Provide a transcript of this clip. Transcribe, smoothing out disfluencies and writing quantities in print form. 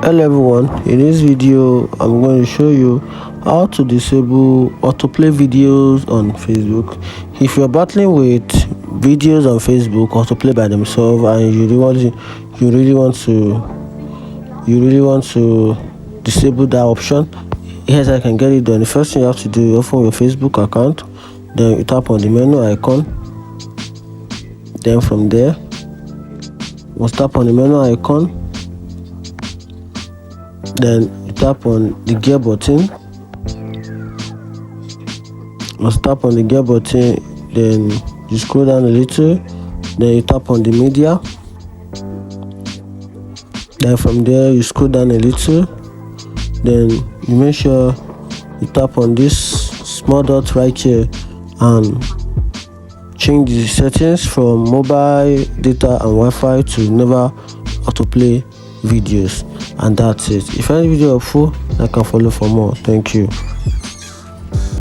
Hello everyone, in this video I'm going to show you how to disable autoplay videos on Facebook. If you're battling with videos on Facebook autoplay by themselves and you really want to disable that option, here's how I can get it done. The first thing you have to do, open your Facebook account, then you tap on the menu icon. Then from there, we'll tap on the menu icon. Then you tap on the gear button. Once you tap on the gear button, then you scroll down a little. Then you tap on the media. Then from there you scroll down a little. Then you make sure you tap on this small dot right here and change the settings from mobile data and Wi-Fi to never autoplay videos. And that's it. If any video helpful, I can follow for more. Thank you.